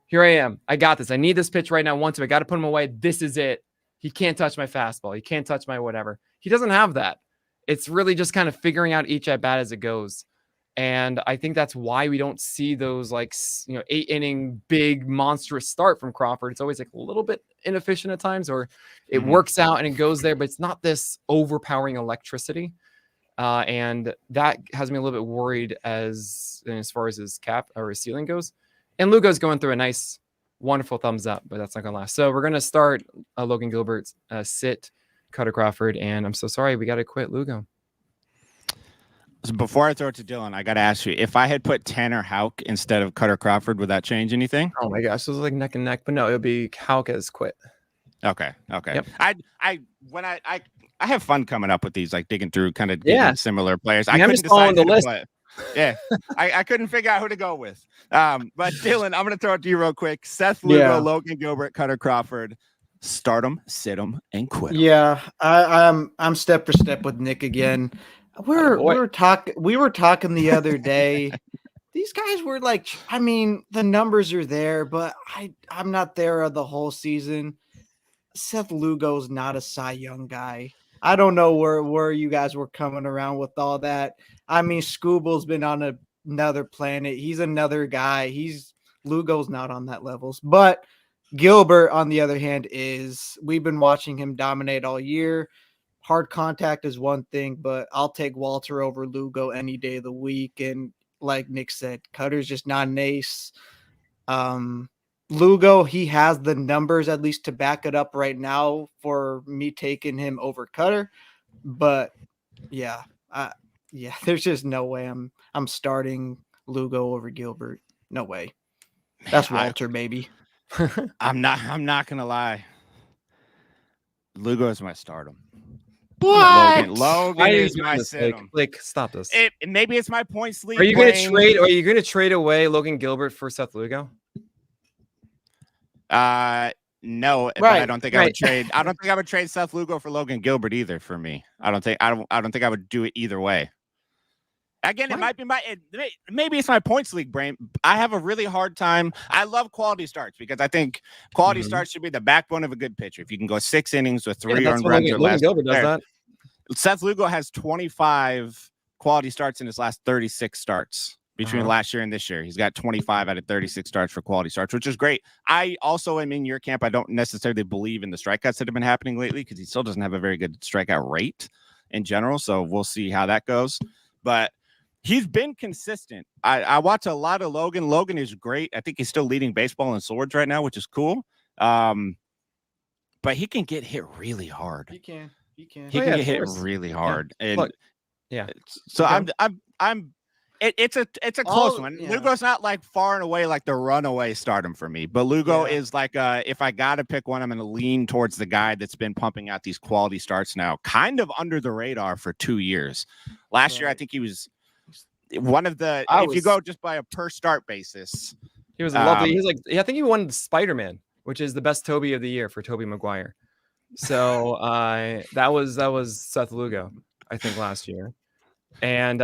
here I am. I got this. I need this pitch right now. I got to put him away. This is it. He can't touch my fastball. He can't touch my whatever. He doesn't have that. It's really just kind of figuring out each at bat as it goes. And I think that's why we don't see those 8-inning big monstrous start from Crawford. It's always a little bit inefficient at times, or it works out and it goes there, but it's not this overpowering electricity. And that has me a little bit worried as far as his cap or his ceiling goes. And Lugo's going through a nice, wonderful thumbs up, but that's not going to last. So we're going to start Logan Gilbert, sit Cutter Crawford, and I'm so sorry, we got to quit Lugo.
So before I throw it to Dylan, I got to ask you, if I had put Tanner Houck instead of Cutter Crawford, would that change anything?
Oh my gosh, this is neck and neck, but no, it'll be Houck as quit.
Okay.
Yep.
I have fun coming up with these, digging through kind of similar players. I couldn't
decide the list.
Yeah, I couldn't figure out who to go with. But Dylan, I'm going to throw it to you real quick. Seth Lugo, Logan Gilbert, Cutter Crawford. Start them, sit them, and quit 'em.
Yeah, I'm step for step with Nick again. We were talking the other day. These guys were the numbers are there, but I'm not there the whole season. Seth Lugo's not a Cy Young guy. I don't know where you guys were coming around with all that. I mean, Scooble's been on another planet. He's another guy. Lugo's not on that levels. But Gilbert, on the other hand, we've been watching him dominate all year. Hard contact is one thing, but I'll take Walter over Lugo any day of the week. And like Nick said, Cutter's just not an ace. Lugo, he has the numbers at least to back it up right now for me taking him over Cutter. But there's just no way I'm starting Lugo over Gilbert. No way. That's Walter, baby.
I'm not gonna lie. Lugo is my stardom.
What?
Logan is my sit-em.
Stop this.
Maybe it's my point sleep.
Are you going to trade away Logan Gilbert for Seth Lugo?
No, but I don't think I would trade. I don't think I would trade Seth Lugo for Logan Gilbert either. For me, I don't think I would do it either way. Again, it might be maybe it's my points league brain. I have a really hard time. I love quality starts because I think quality starts should be the backbone of a good pitcher. If you can go 6 innings with 3 earned runs or less.
Gilbert does that.
Seth Lugo has 25 quality starts in his last 36 starts between last year and this year. He's got 25 out of 36 starts for quality starts, which is great. I also am in your camp. I don't necessarily believe in the strikeouts that have been happening lately because he still doesn't have a very good strikeout rate in general. So we'll see how that goes. But he's been consistent. I watch a lot of Logan. Logan is great. I think he's still leading baseball in swords right now, which is cool. But he can get hit really hard.
He can
get hit really hard.
Yeah.
And
look,
so it's a close one.
Yeah.
Lugo's not like far and away like the runaway stardom for me, but Lugo is like if I got to pick one, I'm going to lean towards the guy that's been pumping out these quality starts now, kind of under the radar for 2 years. Last year, I think he was one of the. You go just by a per start basis,
he was lovely. He's like, I think he won Spider-Man, which is the best Toby of the year for Tobey Maguire. So that was Seth Lugo, I think, last year. And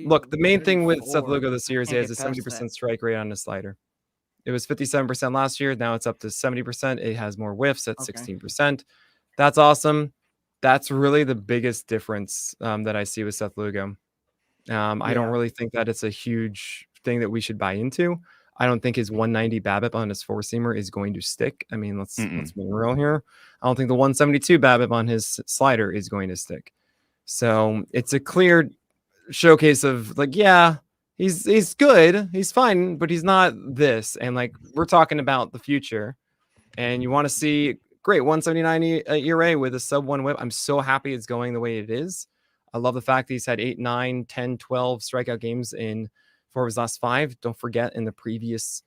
look, the main thing with Seth Lugo this year is he has a 70% strike rate on his slider. It was 57% last year. Now it's up to 70%. It has more whiffs at 16%. That's awesome. That's really the biggest difference that I see with Seth Lugo. I don't really think that it's a huge thing that we should buy into. I don't think his 190 BABIP on his four-seamer is going to stick. I mean, let's be real here. I don't think the 172 BABIP on his slider is going to stick. So it's a clear showcase of like, he's good, he's fine, but he's not this. And like, we're talking about the future, and you want to see great 179 ERA with a sub 1 whip. I'm so happy it's going the way it is. I love the fact that he's had 8, 9, 10, 12 strikeout games in 4 of his last 5. Don't forget, in the previous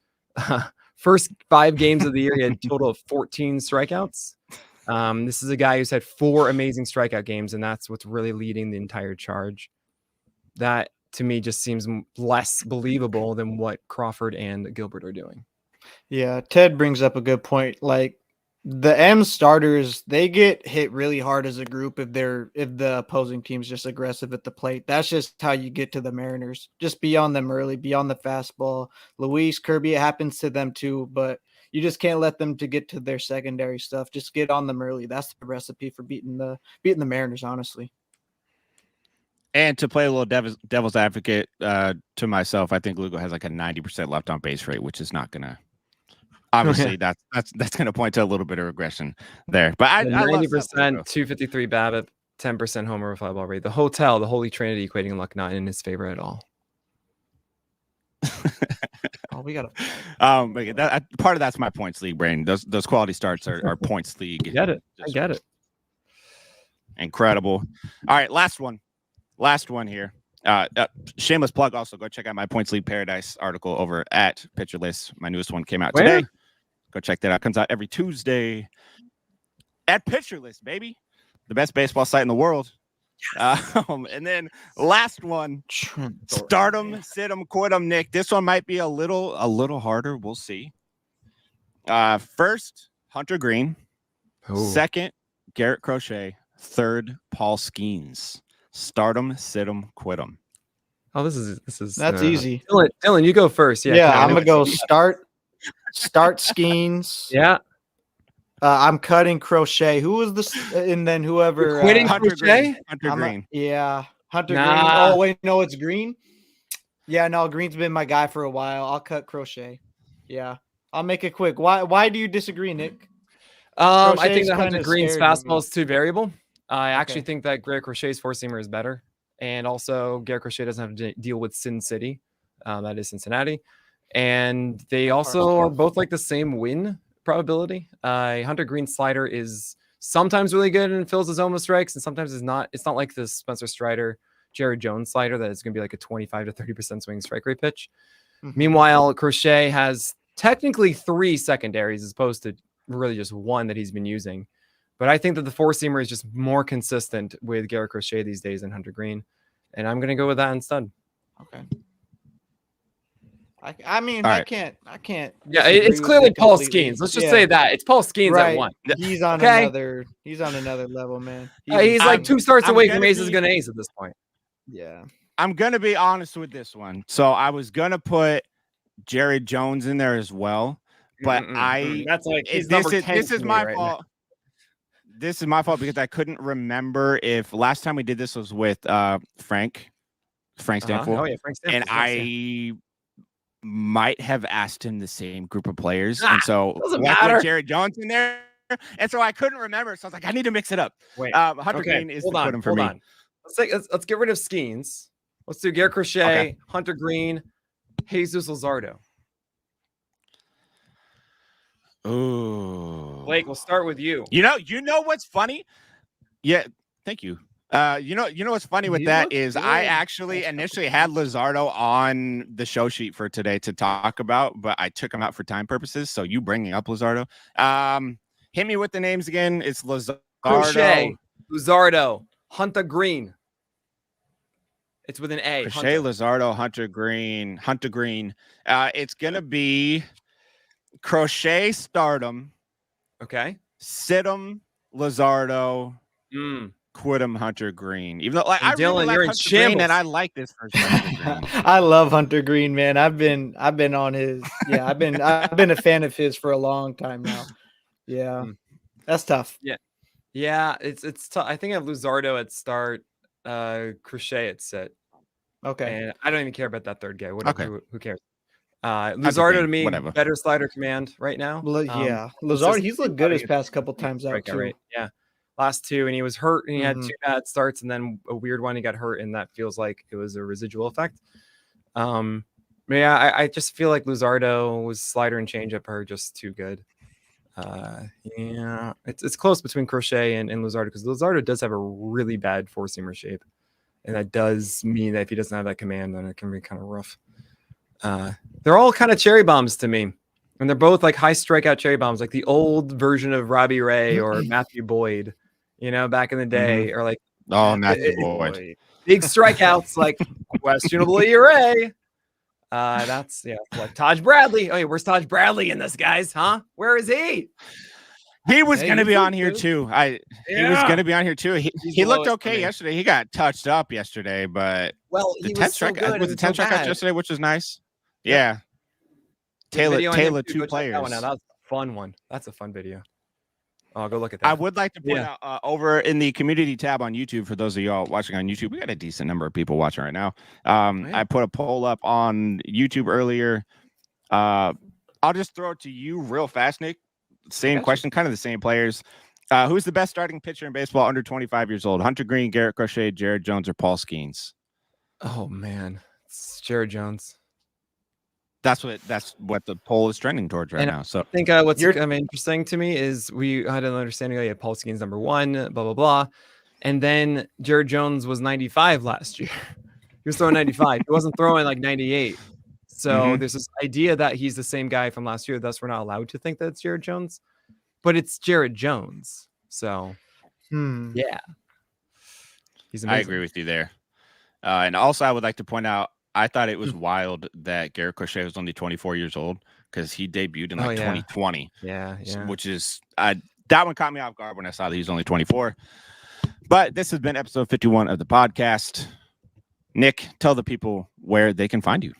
first 5 games of the year, he had a total of 14 strikeouts. This is a guy who's had 4 amazing strikeout games, and that's what's really leading the entire charge. That to me just seems less believable than what Crawford and Gilbert are doing.
Yeah, Ted brings up a good point. Like the M starters, they get hit really hard as a group if the opposing team's just aggressive at the plate. That's just how you get to the Mariners. Just be on them early, be on the fastball. Luis, Kirby, it happens to them too, but you just can't let them to get to their secondary stuff. Just get on them early. That's the recipe for beating the Mariners, honestly.
And to play a little devil's advocate to myself, I think Lugo has like a 90% left on base rate, which is not going to. Obviously, that's going to point to a little bit of regression there. But I
90%, 253 BABIP, 10% homer fly ball rate. The Holy Trinity equating luck not in his favor at all.
We got to.
Part of that's my points league brain. Those quality starts are points league.
I get it.
Incredible. All right, last one here. Shameless plug. Also, go check out my Points League Paradise article over at Pitcher List. My newest one came out today. Go check that out. Comes out every Tuesday at Pitcher List, baby. The best baseball site in the world. Yes. And then last one, stardom, sit 'em, quit 'em, Nick. This one might be a little harder. We'll see. First, Hunter Green. Ooh. Second, Gerrit Crochet. Third, Paul Skeens. Stardom, sit 'em, quit 'em.
Oh, this is
that's easy.
Dylan, you go first.
Yeah, I'm gonna go start Skeens.
Yeah.
I'm cutting Crochet. Who was this? And then whoever.
You're quitting Crochet?
Hunter Green.
Hunter Green. Oh, wait, no, it's Green. Yeah, no, Green's been my guy for a while. I'll cut Crochet. Yeah, I'll make it quick. Why do you disagree, Nick?
I think that Hunter Green's fastball is too variable. I actually think that Gerrit Crochet's four-seamer is better. And also, Gerrit Crochet doesn't have to deal with Sin City. That is Cincinnati. And they also are both like the same win probability. Hunter Green's slider is sometimes really good and fills his zone with strikes, and sometimes it's not. It's not like the Spencer Strider, Jared Jones slider that is going to be like a 25 to 30% swing strike rate pitch. Mm-hmm. Meanwhile, Crochet has technically 3 secondaries as opposed to really just one that he's been using. But I think that the four-seamer is just more consistent with Gerrit Crochet these days than Hunter Green. And I'm going to go with that instead.
Okay. I mean, I can't.
Yeah, it's clearly Paul Skeens. Let's just say that. It's Paul Skeens at 1.
He's on another level, man.
He's like 2 starts away from Aces going to Ace at this point.
Yeah.
I'm going to be honest with this one. So I was going to put Jared Jones in there as well. But
that's like
this is my fault. This is my fault because I couldn't remember if last time we did this was with Frank Frank Stanfield.
Oh yeah, Frank Stanfield.
And I might have asked him the same group of players.
Ah,
and so
doesn't
like
matter.
with Gerrit Jones in there. And so I couldn't remember. So I was like, I need to mix it up.
Wait,
Hunter
okay,
Green is
hold
the
on,
put him for
hold
me.
on. Let's get rid of Skeens. Let's do Gerrit Crochet, Hunter Green, Jesus Luzardo.
Oh,
Blake, we'll start with you.
You know what's funny? Yeah, thank you. You know what's funny with that is I actually initially had Luzardo on the show sheet for today to talk about, but I took him out for time purposes. So you bringing up Luzardo. Hit me with the names again. It's Luzardo,
Crochet, Luzardo, Hunter Green. It's with an A.
Crochet,
Hunter.
Luzardo, Hunter Green. It's gonna be Crochet, Stardom.
Okay.
Situm, Luzardo. Quit him, Hunter Green. Even though like I
Dylan,
really like
you're in
Hunter Green,
shambles.
and I like this first Hunter Green.
I love Hunter Green, man. I've been on his. Yeah, I've been a fan of his for a long time now. Yeah, that's tough.
Yeah, it's tough. I think I have Luzardo at start, Crochet at sit.
Okay.
And I don't even care about that third guy. Whatever.
Okay.
Who cares? Luzardo to me,
whatever.
better slider command right now.
Yeah, Luzardo, he's looked good his past couple times out too.
Right. Yeah, last two, and he was hurt, and he had
Mhm.
2 bad starts, and then a weird one. He got hurt, and that feels like it was a residual effect. Yeah, I just feel like Luzardo was slider and changeup are just too good. Yeah, it's close between Crochet and Luzardo because Luzardo does have a really bad 4-seamer shape, and that does mean that if he doesn't have that command, then it can be kind of rough. They're all kind of cherry bombs to me, and they're both like high strikeout cherry bombs, like the old version of Robbie Ray or Matthew Boyd, back in the day, or like
Matthew Boyd.
big strikeouts like questionable ERA. That's like Taj Bradley. Oh, yeah, where's Taj Bradley in this, guys? Huh? Where is he?
He was going to be on here too. He was going to be on here too. He looked okay yesterday. He got touched up yesterday, but
he was so good.
Was the 10 strikeouts yesterday, which was nice. Yeah. Taylor 2 players.
That was a fun one. That's a fun video. Oh, go look at that.
I would like to point out over in the community tab on YouTube, for those of y'all watching on YouTube, we got a decent number of people watching right now. I put a poll up on YouTube earlier. I'll just throw it to you real fast, Nick. Same question, kind of the same players. Who's the best starting pitcher in baseball under 25 years old? Hunter Green, Gerrit Crochet, Gerrit Jones, or Paul Skeens?
Oh man, it's Gerrit Jones.
That's what the poll is trending towards right now. So
I think what's interesting to me is we had an understanding that Paul Skeens number 1, blah blah blah, and then Gerrit Jones was 95 last year. He was throwing 95. He wasn't throwing like 98. So there's this idea that he's the same guy from last year. Thus, we're not allowed to think that it's Gerrit Jones, but it's Gerrit Jones. So yeah, he's amazing.
I agree with you there. And also, I would like to point out, I thought it was wild that Gerrit Crochet was only 24 years old because he debuted in 2020.
Yeah.
Which is that one caught me off guard when I saw that he was only 24. But this has been episode 51 of the podcast. Nick, tell the people where they can find you.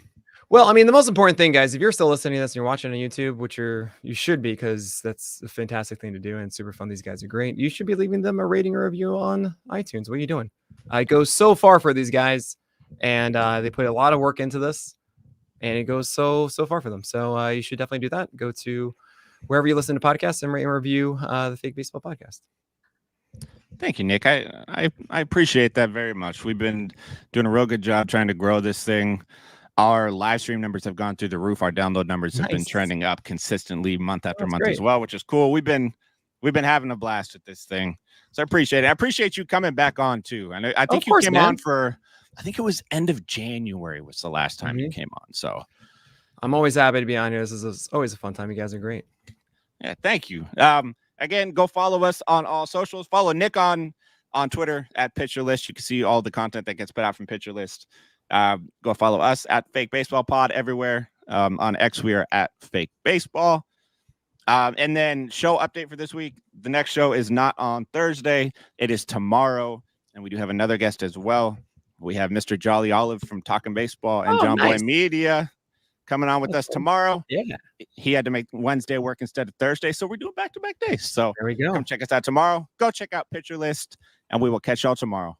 Well, I mean, the most important thing, guys, if you're still listening to this and you're watching on YouTube, which you should be, because that's a fantastic thing to do and super fun. These guys are great. You should be leaving them a rating or review on iTunes. What are you doing? It goes so far for these guys, and they put a lot of work into this, and it goes so far for them. So you should definitely do that. Go to wherever you listen to podcasts and rate and review the Fake Baseball Podcast.
Thank you, Nick. I appreciate that very much. We've been doing a real good job trying to grow this thing. Our live stream numbers have gone through the roof. Our download numbers have been trending up consistently month after month as well, which is cool. We've been having a blast with this thing. So I appreciate it. I appreciate you coming back on too. And I think you came on for, I think it was end of January was the last time you came on. So
I'm always happy to be on here. This is always a fun time. You guys are great.
Yeah, thank you. Again, go follow us on all socials. Follow Nick on Twitter at Pitcher List. You can see all the content that gets put out from Pitcher List. Go follow us at Fake Baseball Pod everywhere. On X, we are at Fake Baseball. And then show update for this week. The next show is not on Thursday. It is tomorrow. And we do have another guest as well. We have Mr. Jolly Olive from Talking Baseball and John Boy Media coming on with us tomorrow.
Yeah.
He had to make Wednesday work instead of Thursday. So we're doing back-to-back days. So
there we go.
Come check us out tomorrow. Go check out Pitcher List. And we will catch y'all tomorrow.